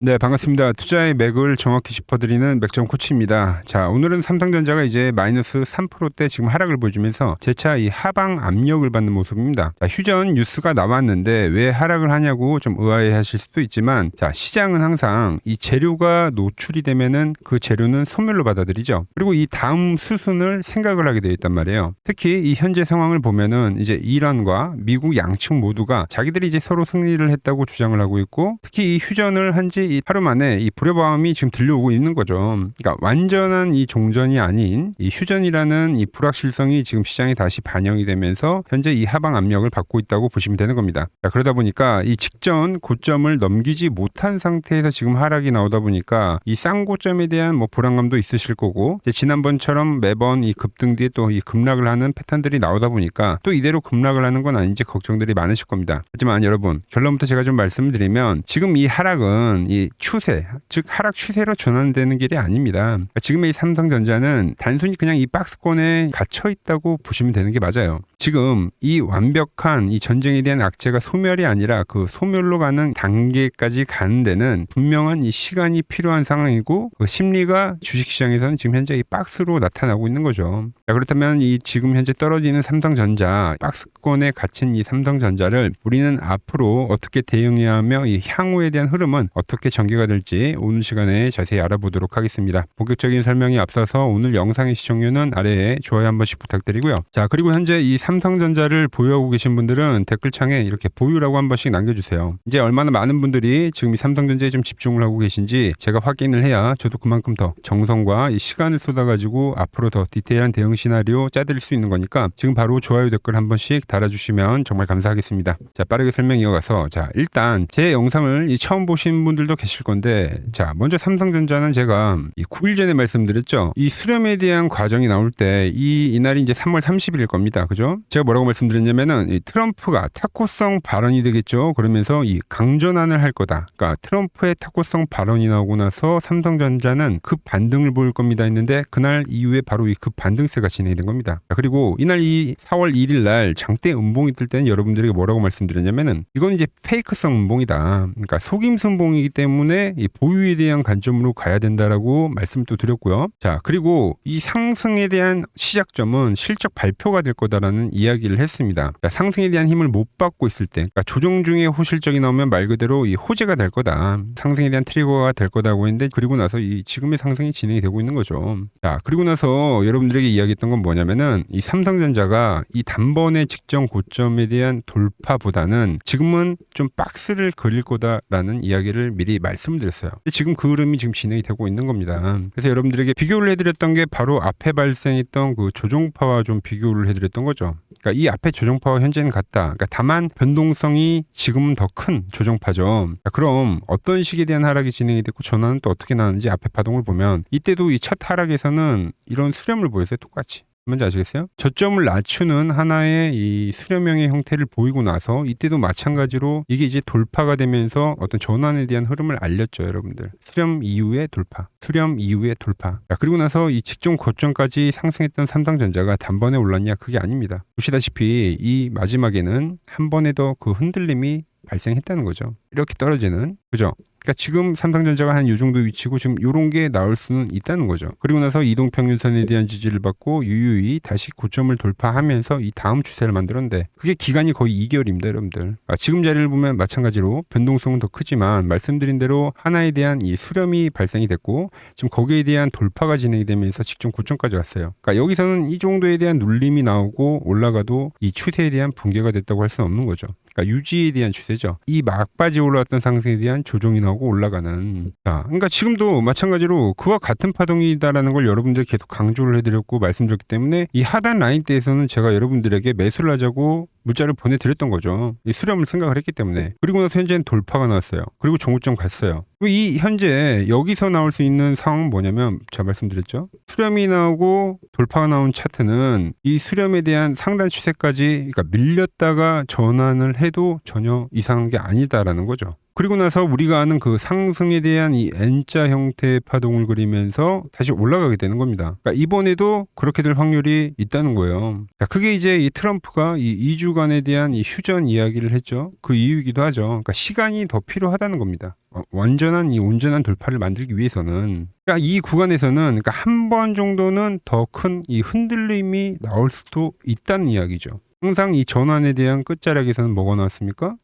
네, 반갑습니다. 투자의 맥을 정확히 짚어드리는 맥점 코치입니다. 자, 오늘은 삼성전자가 이제 마이너스 3%대 지금 하락을 보여주면서 재차 이 하방 압력을 받는 모습입니다. 자, 휴전 뉴스가 나왔는데 왜 하락을 하냐고 좀 의아해 하실 수도 있지만, 자, 시장은 항상 이 재료가 노출이 되면은 그 재료는 소멸로 받아들이죠. 그리고 이 다음 수순을 생각을 하게 되어 있단 말이에요. 특히 이 현재 상황을 보면은 이제 이란과 미국 양측 모두가 자기들이 이제 서로 승리를 했다고 주장을 하고 있고, 특히 이 휴전을 한지 이 하루 만에 이 불협화음이 지금 들려오고 있는 거죠. 그러니까 완전한 이 종전이 아닌 이 휴전이라는 이 불확실성이 지금 시장에 다시 반영이 되면서 현재 이 하방 압력을 받고 있다고 보시면 되는 겁니다. 자, 그러다 보니까 이 직전 고점을 넘기지 못한 상태에서 지금 하락이 나오다 보니까 이 쌍고점에 대한 뭐 불안감도 있으실 거고, 이제 지난번처럼 매번 이 급등 뒤에 또 이 급락을 하는 패턴들이 나오다 보니까 또 이대로 급락을 하는 건 아닌지 걱정들이 많으실 겁니다. 하지만 여러분, 결론부터 제가 좀 말씀을 드리면 지금 이 하락은 이 추세, 즉 하락 추세로 전환되는 길이 아닙니다. 지금의 이 삼성전자는 단순히 그냥 이 박스권에 갇혀 있다고 보시면 되는 게 맞아요. 지금 이 완벽한 이 전쟁에 대한 악재가 소멸이 아니라 그 소멸로 가는 단계까지 가는 데는 분명한 이 시간이 필요한 상황이고, 그 심리가 주식시장에서는 지금 현재 이 박스로 나타나고 있는 거죠. 자, 그렇다면 이 지금 현재 떨어지는 삼성전자, 박스권에 갇힌 이 삼성전자를 우리는 앞으로 어떻게 대응해야 하며 이 향후에 대한 흐름은 어떻게 전개가 될지 오늘 시간에 자세히 알아보도록 하겠습니다. 본격적인 설명에 앞서서 오늘 영상의 시청률은 아래에 좋아요 한 번씩 부탁드리고요. 자, 그리고 현재 이 삼성전자를 보유하고 계신 분들은 댓글창에 이렇게 보유라고 한 번씩 남겨주세요. 이제 얼마나 많은 분들이 지금 이 삼성전자에 좀 집중을 하고 계신지 제가 확인을 해야 저도 그만큼 더 정성과 이 시간을 쏟아가지고 앞으로 더 디테일한 대응 시나리오 짜드릴 수 있는 거니까 지금 바로 좋아요 댓글 한 번씩 달아주시면 정말 감사하겠습니다. 자, 빠르게 설명 이어가서, 자, 일단 제 영상을 처음 보신 분들도 계실 건데, 자, 먼저 삼성전자는 제가 이 9일 전에 말씀드렸죠. 이 수렴에 대한 과정이 나올 때 이날이 이제 3월 30일일 겁니다. 그죠? 제가 뭐라고 말씀드렸냐면은 이 트럼프가 타코성 발언이 되겠죠. 그러면서 이 강전환을 할 거다. 그러니까 트럼프의 타코성 발언이 나오고 나서 삼성전자는 급 반등을 보일 겁니다 했는데, 그날 이후에 바로 이 급 반등세가 진행이 된 겁니다. 자, 그리고 이날 이 4월 1일 날 장대 음봉이 뜰 때는 여러분들에게 뭐라고 말씀드렸냐면은 이건 이제 페이크성 음봉이다. 그러니까 속임수 음봉이기 때문에 이 보유에 대한 관점으로 가야 된다라고 말씀 또 드렸고요. 자, 그리고 이 상승에 대한 시작점은 실적 발표가 될 거다라는 이야기를 했습니다. 그러니까 상승에 대한 힘을 못 받고 있을 때, 그러니까 조정 중에 호실적이 나오면 말 그대로 이 호재가 될 거다. 상승에 대한 트리거가 될 거다고 했는데, 그리고 나서 이 지금의 상승이 진행이 되고 있는 거죠. 자, 그리고 나서 여러분들에게 이야기했던 건 뭐냐면은 이 삼성전자가 이 단번에 직전 고점에 대한 돌파보다는 지금은 좀 박스를 그릴 거다라는 이야기를 미리 말씀드렸어요. 지금 그 흐름이 지금 진행이 되고 있는 겁니다. 그래서 여러분들에게 비교를 해드렸던 게 바로 앞에 발생했던 그 조종파와 좀 비교를 해드렸던 거죠. 그러니까 이 앞에 조종파와 현재는 같다. 그러니까 다만 변동성이 지금은 더 큰 조종파죠. 자, 그럼 어떤 식에 대한 하락이 진행이 됐고 전환은 또 어떻게 나는지 앞에 파동을 보면 이때도 이 첫 하락에서는 이런 수렴을 보였어요. 똑같이. 뭔지 아시겠어요? 저점을 낮추는 하나의 이 수렴형의 형태를 보이고 나서 이때도 마찬가지로 이게 이제 돌파가 되면서 어떤 전환에 대한 흐름을 알렸죠, 여러분들. 수렴 이후의 돌파, 수렴 이후의 돌파. 자, 그리고 나서 이 직전 고점까지 상승했던 삼성전자가 단번에 올랐냐? 그게 아닙니다. 보시다시피 이 마지막에는 한 번에 더 그 흔들림이 발생했다는 거죠. 이렇게 떨어지는, 그죠? 그러니까 지금 삼성전자가 한 이 정도 위치고 지금 이런 게 나올 수는 있다는 거죠. 그리고 나서 이동평균선에 대한 지지를 받고 유유히 다시 고점을 돌파하면서 이 다음 추세를 만들었는데, 그게 기간이 거의 2개월입니다, 여러분들. 지금 자리를 보면 마찬가지로 변동성은 더 크지만 말씀드린 대로 하나에 대한 이 수렴이 발생이 됐고 지금 거기에 대한 돌파가 진행이 되면서 직전 고점까지 왔어요. 그러니까 여기서는 이 정도에 대한 눌림이 나오고 올라가도 이 추세에 대한 붕괴가 됐다고 할 수는 없는 거죠. 그러니까 유지에 대한 추세죠. 이 막바지 올라왔던 상승에 대한 조정이 나오고 올라가는. 자, 그러니까 지금도 마찬가지로 그와 같은 파동이다라는 걸 여러분들 계속 강조를 해드렸고 말씀드렸기 때문에 이 하단 라인대에서는 제가 여러분들에게 매수를 하자고 문자를 보내드렸던 거죠. 이 수렴을 생각을 했기 때문에. 그리고 나서 현재는 돌파가 나왔어요. 그리고 종고점 갔어요. 이 현재 여기서 나올 수 있는 상황은 뭐냐면 제가 말씀드렸죠. 수렴이 나오고 돌파가 나온 차트는 이 수렴에 대한 상단 추세까지, 그러니까 밀렸다가 전환을 해도 전혀 이상한 게 아니다라는 거죠. 그리고 나서 우리가 아는 그 상승에 대한 이 N자 형태의 파동을 그리면서 다시 올라가게 되는 겁니다. 그러니까 이번에도 그렇게 될 확률이 있다는 거예요. 자, 그게 이제 이 트럼프가 이 2주간에 대한 이 휴전 이야기를 했죠. 그 이유이기도 하죠. 그러니까 시간이 더 필요하다는 겁니다. 완전한 이 온전한 돌파를 만들기 위해서는, 그러니까 이 구간에서는 그러니까 한 번 정도는 더 큰 이 흔들림이 나올 수도 있다는 이야기죠. 항상 이 전환에 대한 끝자락에서는 뭐가 나왔습니까?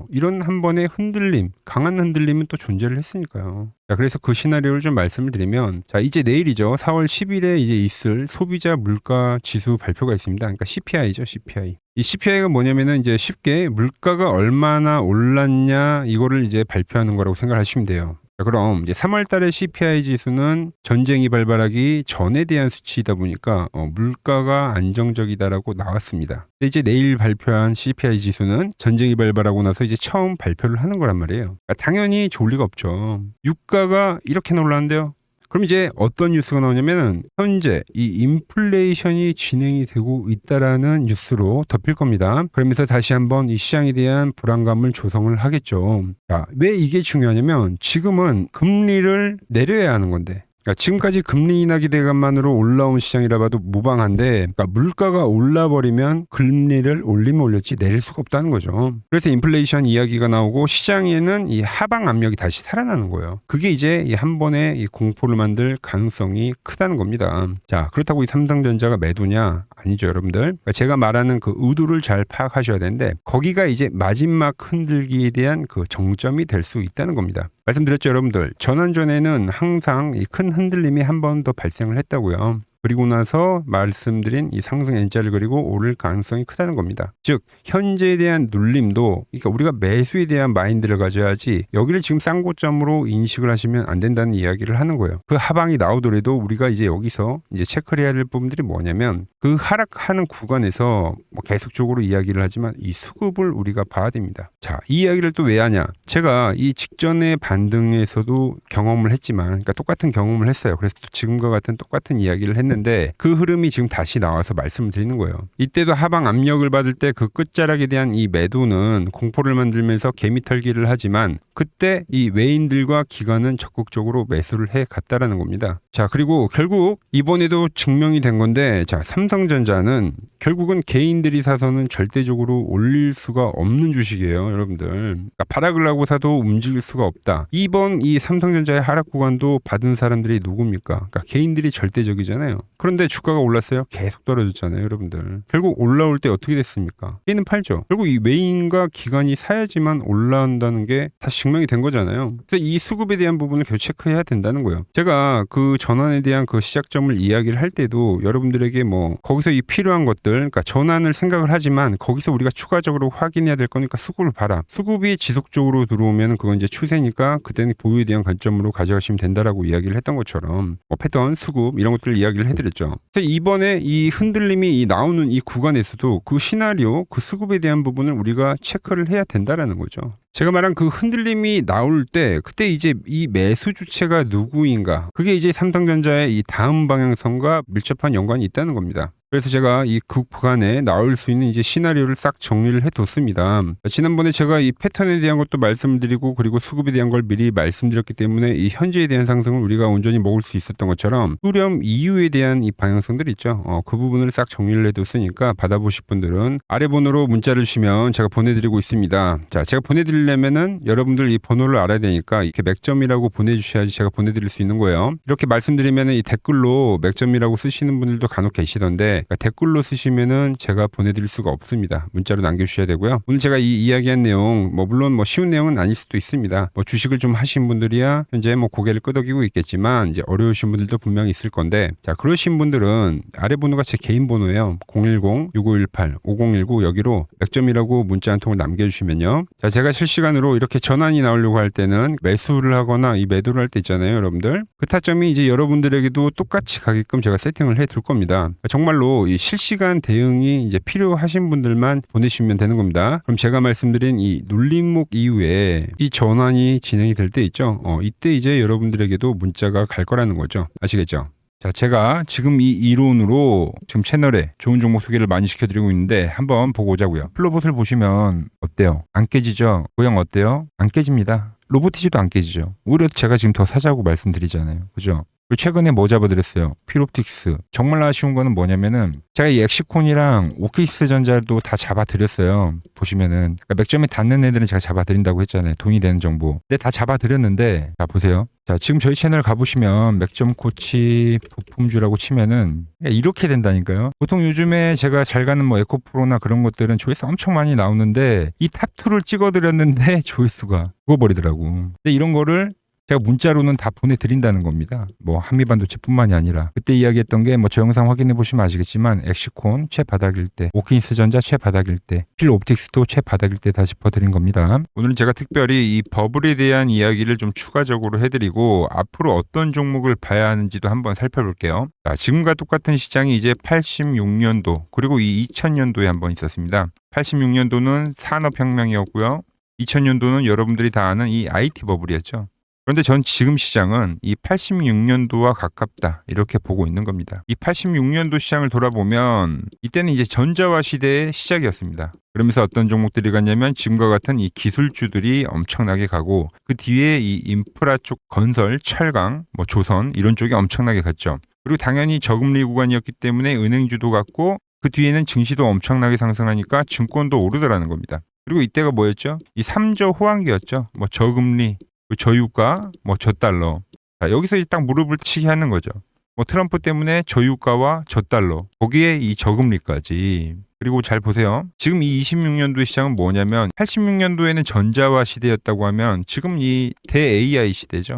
이런 한 번의 흔들림, 강한 흔들림은 또 존재를 했으니까요. 자, 그래서 그 시나리오를 좀 말씀을 드리면, 자, 이제 내일이죠. 4월 10일에 이제 있을 소비자 물가 지수 발표가 있습니다. 그러니까 CPI죠, CPI. 이 CPI가 뭐냐면은 이제 쉽게 물가가 얼마나 올랐냐 이거를 이제 발표하는 거라고 생각하시면 돼요. 자, 그럼 이제 3월 달에 CPI 지수는 전쟁이 발발하기 전에 대한 수치이다 보니까 물가가 안정적이다라고 나왔습니다. 근데 이제 내일 발표한 CPI 지수는 전쟁이 발발하고 나서 이제 처음 발표를 하는 거란 말이에요. 그러니까 당연히 좋을 리가 없죠. 유가가 이렇게나 올랐는데요. 그럼 이제 어떤 뉴스가 나오냐면은 현재 이 인플레이션이 진행이 되고 있다라는 뉴스로 덮일 겁니다. 그러면서 다시 한번 이 시장에 대한 불안감을 조성을 하겠죠. 자, 왜 이게 중요하냐면 지금은 금리를 내려야 하는 건데, 그러니까 지금까지 금리 인하 기대감만으로 올라온 시장이라 봐도 무방한데, 그러니까 물가가 올라버리면 금리를 올리면 올렸지 내릴 수가 없다는 거죠. 그래서 인플레이션 이야기가 나오고 시장에는 이 하방 압력이 다시 살아나는 거예요. 그게 이제 이 한 번에 이 공포를 만들 가능성이 크다는 겁니다. 자, 그렇다고 이 삼성전자가 매도냐? 아니죠, 여러분들. 그러니까 제가 말하는 그 의도를 잘 파악하셔야 되는데, 거기가 이제 마지막 흔들기에 대한 그 정점이 될 수 있다는 겁니다. 말씀드렸죠, 여러분들. 전환 전에는 항상 이 큰 흔들림이 한 번 더 발생을 했다고요. 그리고 나서 말씀드린 이 상승 N자를 그리고 오를 가능성이 크다는 겁니다. 즉 현재에 대한 눌림도, 그러니까 우리가 매수에 대한 마인드를 가져야지 여기를 지금 싼 고점으로 인식을 하시면 안 된다는 이야기를 하는 거예요. 그 하방이 나오더라도 우리가 이제 여기서 이제 체크를 해야 될 부분들이 뭐냐면, 그 하락하는 구간에서 뭐 계속적으로 이야기를 하지만 이 수급을 우리가 봐야 됩니다. 자, 이 이야기를 또 왜 하냐? 제가 이 직전의 반등에서도 경험을 했지만, 그러니까 똑같은 경험을 했어요. 그래서 또 지금과 같은 똑같은 이야기를 했는데 그 흐름이 지금 다시 나와서 말씀을 드리는 거예요. 이때도 하방 압력을 받을 때 그 끝자락에 대한 이 매도는 공포를 만들면서 개미털기를 하지만, 그때 이 외인들과 기관은 적극적으로 매수를 해 갔다라는 겁니다. 자, 그리고 결국 이번에도 증명이 된 건데, 자, 삼성전자는 결국은 개인들이 사서는 절대적으로 올릴 수가 없는 주식이에요, 여러분들. 그러니까 바락을 하고 사도 움직일 수가 없다. 이번 이 삼성전자의 하락 구간도 받은 사람들이 누굽니까? 그러니까 개인들이 절대적이잖아요. 그런데 주가가 올랐어요? 계속 떨어졌잖아요, 여러분들. 결국 올라올 때 어떻게 됐습니까? 얘는 팔죠. 결국 이 외인과 기관이 사야지만 올라온다는 게 다시 증명이 된 거잖아요. 그래서 이 수급에 대한 부분을 계속 체크해야 된다는 거예요. 제가 그 전환에 대한 그 시작점을 이야기를 할 때도 여러분들에게 뭐 거기서 이 필요한 것들, 그러니까 전환을 생각을 하지만 거기서 우리가 추가적으로 확인해야 될 거니까 수급을 봐라. 수급이 지속적으로 들어오면 그건 이제 추세니까 그때는 보유에 대한 관점으로 가져가시면 된다라고 이야기를 했던 것처럼 뭐 패턴, 수급 이런 것들을 이야기를 해드렸죠. 그래서 이번에 이 흔들림이 나오는 이 구간에서도 그 시나리오, 그 수급에 대한 부분을 우리가 체크를 해야 된다라는 거죠. 제가 말한 그 흔들림이 나올 때 그때 이제 이 매수 주체가 누구인가, 그게 이제 삼성전자의 이 다음 방향성과 밀접한 연관이 있다는 겁니다. 그래서 제가 이 구간에 나올 수 있는 이제 시나리오를 싹 정리를 해뒀습니다. 지난번에 제가 이 패턴에 대한 것도 말씀드리고 그리고 수급에 대한 걸 미리 말씀드렸기 때문에 이 현재에 대한 상승을 우리가 온전히 먹을 수 있었던 것처럼 수렴 이후에 대한 이 방향성들이 있죠. 그 부분을 싹 정리를 해뒀으니까 받아보실 분들은 아래 번호로 문자를 주시면 제가 보내드리고 있습니다. 자, 제가 보내드리려면은 여러분들 이 번호를 알아야 되니까 이렇게 맥점이라고 보내주셔야지 제가 보내드릴 수 있는 거예요. 이렇게 말씀드리면은 이 댓글로 맥점이라고 쓰시는 분들도 간혹 계시던데, 그러니까 댓글로 쓰시면은 제가 보내드릴 수가 없습니다. 문자로 남겨주셔야 되고요. 오늘 제가 이 이야기한 내용, 물론 쉬운 내용은 아닐 수도 있습니다. 주식을 좀 하신 분들이야 현재 고개를 끄덕이고 있겠지만 이제 어려우신 분들도 분명히 있을 건데, 자, 그러신 분들은 아래 번호가 제 개인 번호예요. 010-6518-5019 여기로 맥점이라고 문자 한 통을 남겨주시면요. 자, 제가 실시간으로 이렇게 전환이 나오려고 할 때는 매수를 하거나 이 매도를 할 때 있잖아요, 여러분들. 그 타점이 이제 여러분들에게도 똑같이 가게끔 제가 세팅을 해둘 겁니다. 정말로 이 실시간 대응이 이제 필요하신 분들만 보내주시면 되는 겁니다. 그럼 제가 말씀드린 이 눌림목 이후에 이 전환이 진행이 될 때 있죠. 이때 이제 여러분들에게도 문자가 갈 거라는 거죠. 아시겠죠? 자, 제가 지금 이 이론으로 지금 채널에 좋은 종목 소개를 많이 시켜드리고 있는데 한번 보고 오자고요. 플로봇을 보시면 어때요? 안 깨지죠? 모양 어때요? 안 깨집니다. 로보티지도 안 깨지죠. 오히려 제가 지금 더 사자고 말씀드리잖아요. 그죠? 그리고 최근에 뭐 잡아드렸어요? 필옵틱스. 정말 아쉬운 거는 뭐냐면은 제가 이 엑시콘이랑 오키스 전자도 다 잡아드렸어요. 보시면은 그러니까 맥점에 닿는 애들은 제가 잡아드린다고 했잖아요. 돈이 되는 정보. 근데 다 잡아드렸는데 자 보세요. 자 지금 저희 채널 가보시면 맥점 코치 부품주라고 치면은 이렇게 된다니까요. 보통 요즘에 제가 잘 가는 뭐 에코프로나 그런 것들은 조회수 엄청 많이 나오는데 이 탑2를 찍어드렸는데 조회수가 죽어버리더라고. 근데 이런 거를 제가 문자로는 다 보내드린다는 겁니다. 뭐 한미반도체뿐만이 아니라 그때 이야기했던 게 뭐 저 영상 확인해 보시면 아시겠지만 엑시콘 최바닥일 때, 오킨스 전자 최바닥일 때, 필옵틱스도 최바닥일 때 다 짚어드린 겁니다. 오늘은 제가 특별히 이 버블에 대한 이야기를 좀 추가적으로 해드리고 앞으로 어떤 종목을 봐야 하는지도 한번 살펴볼게요. 자, 지금과 똑같은 시장이 이제 86년도 그리고 이 2000년도에 한번 있었습니다. 86년도는 산업혁명이었고요. 2000년도는 여러분들이 다 아는 이 IT 버블이었죠. 그런데 전 지금 시장은 이 86년도와 가깝다 이렇게 보고 있는 겁니다. 이 86년도 시장을 돌아보면 이때는 이제 전자화 시대의 시작이었습니다. 그러면서 어떤 종목들이 갔냐면 지금과 같은 이 기술주들이 엄청나게 가고 그 뒤에 이 인프라 쪽 건설, 철강, 뭐 조선 이런 쪽이 엄청나게 갔죠. 그리고 당연히 저금리 구간이었기 때문에 은행주도 갔고 그 뒤에는 증시도 엄청나게 상승하니까 증권도 오르더라는 겁니다. 그리고 이때가 뭐였죠? 이 3조 호황기였죠. 뭐 저금리 저유가, 뭐 저달러. 자, 여기서 이제 딱 무릎을 치게 하는 거죠. 뭐 트럼프 때문에 저유가와 저달러, 거기에 이 저금리까지. 그리고 잘 보세요. 지금 이 26년도 시장은 뭐냐면 86년도에는 전자화 시대였다고 하면 지금 이 대 AI 시대죠.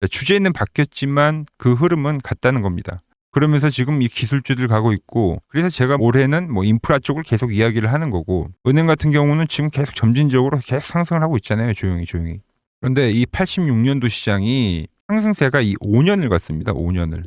주제는 바뀌었지만 그 흐름은 같다는 겁니다. 그러면서 지금 이 기술주들 가고 있고 그래서 제가 올해는 뭐 인프라 쪽을 계속 이야기를 하는 거고 은행 같은 경우는 지금 계속 점진적으로 계속 상승을 하고 있잖아요. 조용히. 그런데 이 86년도 시장이 상승세가 이 5년을 갔습니다. 5년을.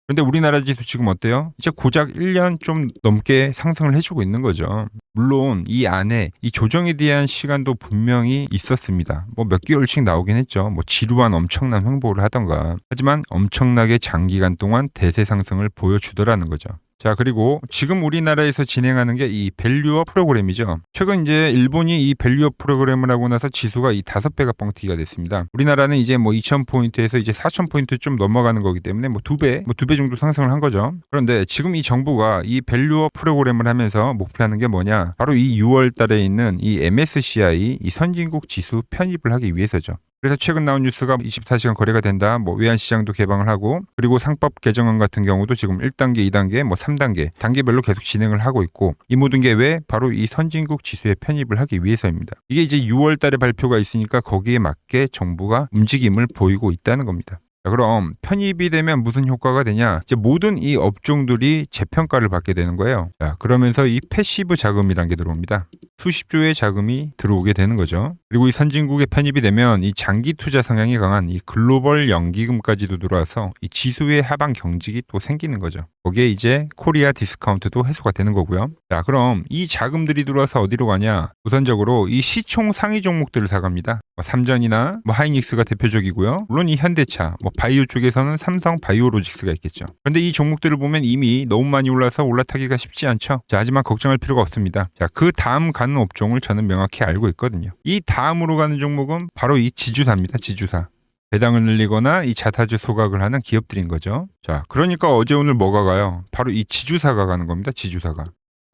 그런데 우리나라 지수 지금 어때요? 이제 고작 1년 좀 넘게 상승을 해주고 있는 거죠. 물론 이 안에 이 조정에 대한 시간도 분명히 있었습니다. 뭐 몇 개월씩 나오긴 했죠. 뭐 지루한 엄청난 횡보를 하던가. 하지만 엄청나게 장기간 동안 대세 상승을 보여주더라는 거죠. 자, 그리고 지금 우리나라에서 진행하는 게 이 밸류업 프로그램이죠. 최근 이제 일본이 이 밸류업 프로그램을 하고 나서 지수가 이 5배가 뻥튀기가 됐습니다. 우리나라는 이제 뭐 2000포인트에서 이제 4000포인트 좀 넘어가는 거기 때문에 뭐 2배 정도 상승을 한 거죠. 그런데 지금 이 정부가 이 밸류업 프로그램을 하면서 목표하는 게 뭐냐? 바로 이 6월 달에 있는 이 MSCI 이 선진국 지수 편입을 하기 위해서죠. 그래서 최근 나온 뉴스가 24시간 거래가 된다. 뭐 외환시장도 개방을 하고 그리고 상법 개정안 같은 경우도 지금 1단계, 2단계, 뭐 3단계 단계별로 계속 진행을 하고 있고 이 모든 게 왜? 바로 이 선진국 지수에 편입을 하기 위해서입니다. 이게 이제 6월 달에 발표가 있으니까 거기에 맞게 정부가 움직임을 보이고 있다는 겁니다. 자, 그럼 편입이 되면 무슨 효과가 되냐? 이제 모든 이 업종들이 재평가를 받게 되는 거예요. 자, 그러면서 이 패시브 자금이라는 게 들어옵니다. 수십조의 자금이 들어오게 되는 거죠. 그리고 이 선진국에 편입이 되면 이 장기 투자 성향이 강한 이 글로벌 연기금까지도 들어와서 이 지수의 하방 경직이 또 생기는 거죠. 거기에 이제 코리아 디스카운트도 해소가 되는 거고요. 자, 그럼 이 자금들이 들어와서 어디로 가냐? 우선적으로 이 시총 상위 종목들을 사갑니다. 뭐 삼전이나 뭐 하이닉스가 대표적이고요. 물론 이 현대차, 뭐 바이오 쪽에서는 삼성 바이오로직스가 있겠죠. 그런데 이 종목들을 보면 이미 너무 많이 올라서 올라타기가 쉽지 않죠. 자, 하지만 걱정할 필요가 없습니다. 자, 그 다음 가는 업종을 저는 명확히 알고 있거든요. 이 다음으로 가는 종목은 바로 이 지주사입니다. 지주사. 배당을 늘리거나 이 자타주 소각을 하는 기업들인 거죠. 자, 그러니까 어제 오늘 뭐가 가요? 바로 이 지주사가 가는 겁니다. 지주사가.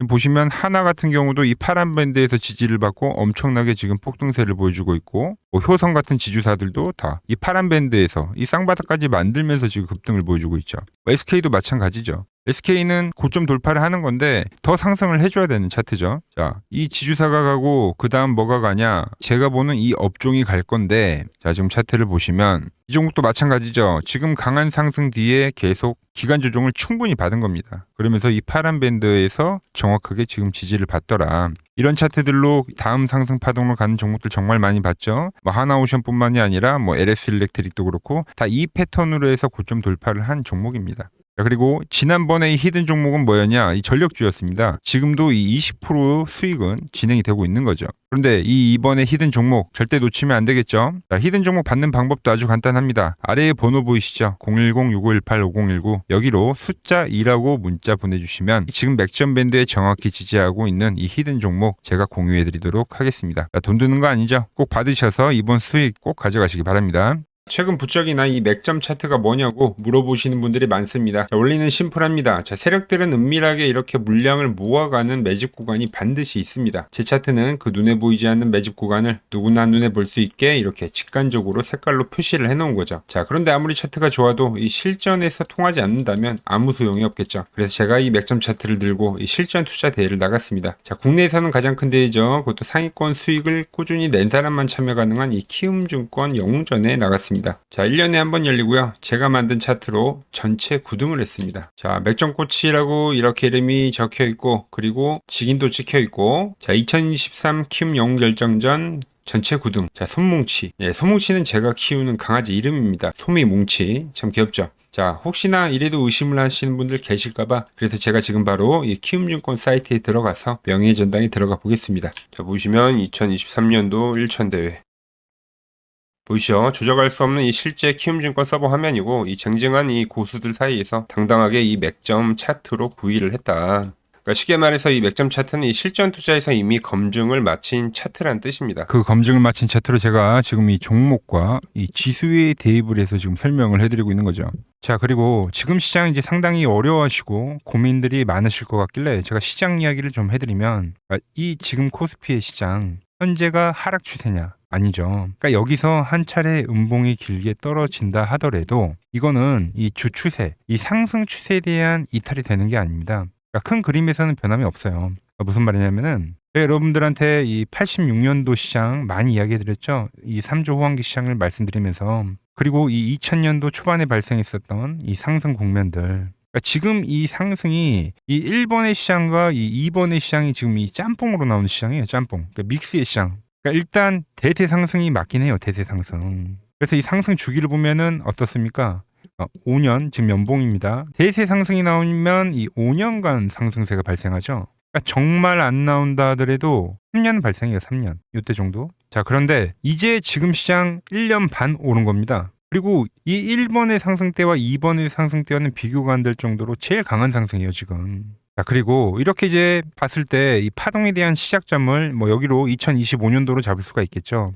보시면 하나 같은 경우도 이 파란 밴드에서 지지를 받고 엄청나게 지금 폭등세를 보여주고 있고 뭐 효성 같은 지주사들도 다 이 파란 밴드에서 이 쌍바닥까지 만들면서 지금 급등을 보여주고 있죠. SK도 마찬가지죠. SK는 고점 돌파를 하는 건데 더 상승을 해줘야 되는 차트죠. 자, 이 지주사가 가고 그 다음 뭐가 가냐? 제가 보는 이 업종이 갈 건데 자, 지금 차트를 보시면 이 종목도 마찬가지죠. 지금 강한 상승 뒤에 계속 기간 조정을 충분히 받은 겁니다. 그러면서 이 파란 밴드에서 정확하게 지금 지지를 받더라. 이런 차트들로 다음 상승 파동으로 가는 종목들 정말 많이 봤죠. 뭐 하나오션뿐만이 아니라 뭐 LS 일렉트릭도 그렇고 다 이 패턴으로 해서 고점 돌파를 한 종목입니다. 자, 그리고 지난번에 이 히든 종목은 뭐였냐? 이 전력주였습니다. 지금도 이 20% 수익은 진행이 되고 있는 거죠. 그런데 이번에 히든 종목 절대 놓치면 안 되겠죠? 자, 히든 종목 받는 방법도 아주 간단합니다. 아래에 번호 보이시죠? 010-6518-5019 여기로 숫자 2라고 문자 보내주시면 지금 맥점 밴드에 정확히 지지하고 있는 이 히든 종목 제가 공유해드리도록 하겠습니다. 자, 돈 드는 거 아니죠? 꼭 받으셔서 이번 수익 꼭 가져가시기 바랍니다. 최근 부적이나 이 맥점 차트가 뭐냐고 물어보시는 분들이 많습니다. 자, 원리는 심플합니다. 자, 세력들은 은밀하게 이렇게 물량을 모아가는 매집 구간이 반드시 있습니다. 제 차트는 그 눈에 보이지 않는 매집 구간을 누구나 눈에 볼 수 있게 이렇게 직관적으로 색깔로 표시를 해놓은 거죠. 자, 그런데 아무리 차트가 좋아도 이 실전에서 통하지 않는다면 아무 소용이 없겠죠. 그래서 제가 이 맥점 차트를 들고 이 실전 투자 대회를 나갔습니다. 자, 국내에서는 가장 큰 대회죠. 그것도 상위권 수익을 꾸준히 낸 사람만 참여 가능한 이 키움증권 영웅전에 나갔습니다. 자, 1년에 한 번 열리고요. 제가 만든 차트로 전체 9등을 했습니다. 자, 맥점코치라고 이렇게 이름이 적혀 있고, 그리고 직인도 찍혀 있고, 자, 2023 키움 영웅 결정전 전체 9등. 자, 손뭉치. 예, 손뭉치는 제가 키우는 강아지 이름입니다. 소미뭉치. 참 귀엽죠? 자, 혹시나 이래도 의심을 하시는 분들 계실까봐 그래서 제가 지금 바로 이 키움증권 사이트에 들어가서 명예의 전당에 들어가 보겠습니다. 자, 보시면 2023년도 1천대회. 보이시죠? 조작할 수 없는 이 실제 키움증권 서버 화면이고 이 쟁쟁한 이 고수들 사이에서 당당하게 이 맥점 차트로 구의를 했다. 그러니까 쉽게 말해서 이 맥점 차트는 이 실전 투자에서 이미 검증을 마친 차트란 뜻입니다. 그 검증을 마친 차트로 제가 지금 이 종목과 이 지수에 대입을 해서 지금 설명을 해드리고 있는 거죠. 자, 그리고 지금 시장 이제 상당히 어려워하시고 고민들이 많으실 것 같길래 제가 시장 이야기를 좀 해드리면 이 지금 코스피의 시장 현재가 하락 추세냐? 아니죠. 그러니까 여기서 한 차례 음봉이 길게 떨어진다 하더라도 이거는 이 주추세, 이 상승 추세에 대한 이탈이 되는 게 아닙니다. 그러니까 큰 그림에서는 변함이 없어요. 그러니까 무슨 말이냐면은 여러분들한테 이 86년도 시장 많이 이야기해 드렸죠. 이 3조 호황기 시장을 말씀드리면서 그리고 이 2000년도 초반에 발생했었던 이 상승 국면들. 그러니까 지금 이 상승이 이 1번의 시장과 이 2번의 시장이 지금 이 짬뽕으로 나오는 시장이에요. 짬뽕. 그러니까 믹스의 시장. 그러니까 일단 대세 상승이 맞긴 해요. 대세 상승. 그래서 이 상승 주기를 보면은 어떻습니까? 5년 지금 연봉입니다. 대세 상승이 나오면 이 5년간 상승세가 발생하죠. 그러니까 정말 안 나온다 하더라도 3년 발생해요. 3년. 이때 정도. 자, 그런데 이제 지금 시장 1년 반 오른 겁니다. 그리고 이 1번의 상승 때와 2번의 상승 때와는 비교가 안 될 정도로 제일 강한 상승이에요, 지금. 자, 그리고 이렇게 이제 봤을 때 이 파동에 대한 시작점을 뭐 여기로 2025년도로 잡을 수가 있겠죠.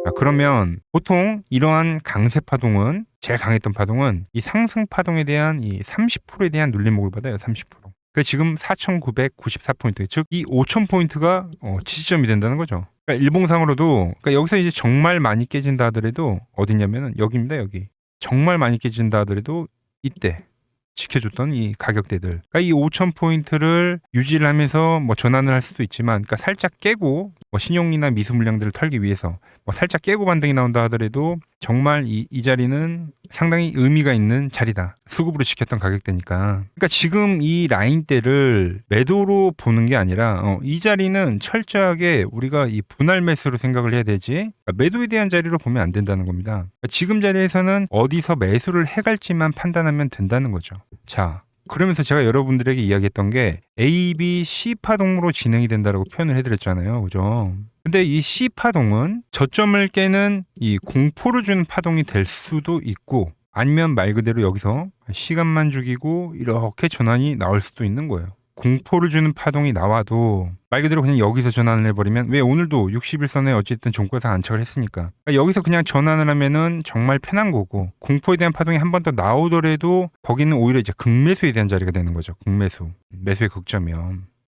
자, 그러면 보통 이러한 강세 파동은 제일 강했던 파동은 이 상승 파동에 대한 이 30%에 대한 눌림목을 받아요. 30%. 그 지금 4,994포인트, 즉 이 5,000포인트가 지지점이 된다는 거죠. 그러니까 일봉상으로도 그러니까 여기서 이제 정말 많이 깨진다 하더라도 어디냐면은 여기입니다. 여기. 정말 많이 깨진다 하더라도 이때 지켜줬던 이 가격대들. 그러니까 이 5,000포인트를 유지를 하면서 뭐 전환을 할 수도 있지만, 그러니까 살짝 깨고 뭐 신용이나 미수 물량들을 털기 위해서 뭐 살짝 깨고 반등이 나온다 하더라도 정말 이 자리는 상당히 의미가 있는 자리다. 수급으로 지켰던 가격대니까. 그러니까 지금 이 라인대를 매도로 보는 게 아니라 이 자리는 철저하게 우리가 이 분할 매수로 생각을 해야 되지, 그러니까 매도에 대한 자리로 보면 안 된다는 겁니다. 그러니까 지금 자리에서는 어디서 매수를 해갈지만 판단하면 된다는 거죠. 자, 그러면서 제가 여러분들에게 이야기했던 게 A, B, C 파동으로 진행이 된다라고 표현을 해드렸잖아요. 그죠? 근데 이 C 파동은 저점을 깨는 이 공포를 주는 파동이 될 수도 있고, 아니면 말 그대로 여기서 시간만 죽이고 이렇게 전환이 나올 수도 있는 거예요. 공포를 주는 파동이 나와도 말 그대로 그냥 여기서 전환을 해버리면, 왜 오늘도 60일선에 어쨌든 종가상 안착을 했으니까, 그러니까 여기서 그냥 전환을 하면은 정말 편한 거고, 공포에 대한 파동이 한 번 더 나오더라도 거기는 오히려 이제 극매수에 대한 자리가 되는 거죠. 극매수, 매수의 극점이요.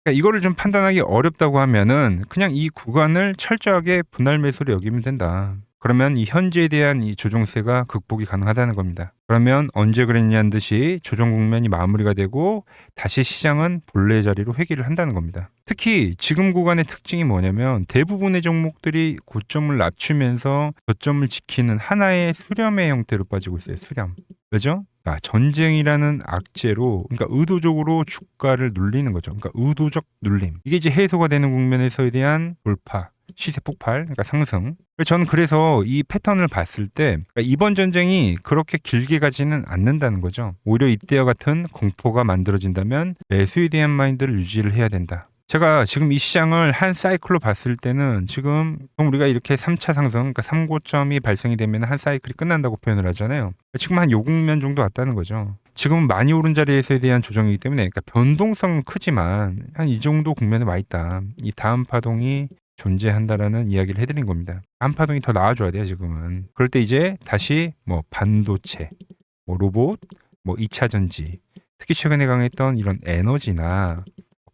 그러니까 이거를 좀 판단하기 어렵다고 하면은 그냥 이 구간을 철저하게 분할 매수로 여기면 된다. 그러면 이 현재에 대한 이 조정세가 극복이 가능하다는 겁니다. 그러면 언제 그랬냐는 듯이 조정 국면이 마무리가 되고 다시 시장은 본래의 자리로 회귀를 한다는 겁니다. 특히 지금 구간의 특징이 뭐냐면 대부분의 종목들이 고점을 낮추면서 저점을 지키는 하나의 수렴의 형태로 빠지고 있어요. 수렴. 왜죠? 전쟁이라는 악재로, 그러니까 의도적으로 주가를 눌리는 거죠. 그러니까 의도적 눌림. 이게 이제 해소가 되는 국면에서에 대한 돌파, 시세 폭발, 그러니까 상승. 저는 그래서 이 패턴을 봤을 때 그러니까 이번 전쟁이 그렇게 길게 가지는 않는다는 거죠. 오히려 이때와 같은 공포가 만들어진다면 매수에 대한 마인드를 유지를 해야 된다. 제가 지금 이 시장을 한 사이클로 봤을 때는 지금 우리가 이렇게 3차 상승, 그러니까 3고점이 발생이 되면 한 사이클이 끝난다고 표현을 하잖아요. 지금 한 요 국면 정도 왔다는 거죠. 지금은 많이 오른 자리에서에 대한 조정이기 때문에 그러니까 변동성은 크지만 한 이 정도 국면에 와 있다. 이 다음 파동이 존재한다라는 이야기를 해드린 겁니다. 다음 파동이 더 나와줘야 돼요, 지금은. 그럴 때 이제 다시 뭐 반도체, 뭐 로봇, 뭐 2차 전지, 특히 최근에 강했던 이런 에너지나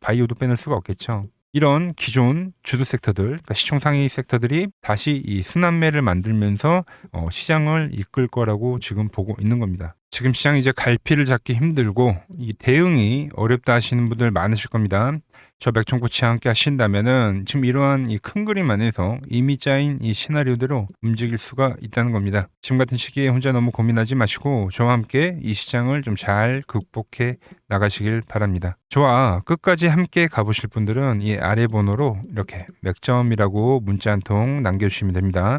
바이오도 빼놓을 수가 없겠죠. 이런 기존 주도 섹터들, 그러니까 시총 상위 섹터들이 다시 이 순환매를 만들면서 시장을 이끌 거라고 지금 보고 있는 겁니다. 지금 시장이 이제 갈피를 잡기 힘들고 이 대응이 어렵다 하시는 분들 많으실 겁니다. 저 맥종코치와 함께 하신다면은 지금 이러한 이 큰 그림 안에서 이미 짜인 이 시나리오대로 움직일 수가 있다는 겁니다. 지금 같은 시기에 혼자 너무 고민하지 마시고 저와 함께 이 시장을 좀 잘 극복해 나가시길 바랍니다. 저와 끝까지 함께 가보실 분들은 이 아래 번호로 이렇게 맥점이라고 문자 한 통 남겨주시면 됩니다.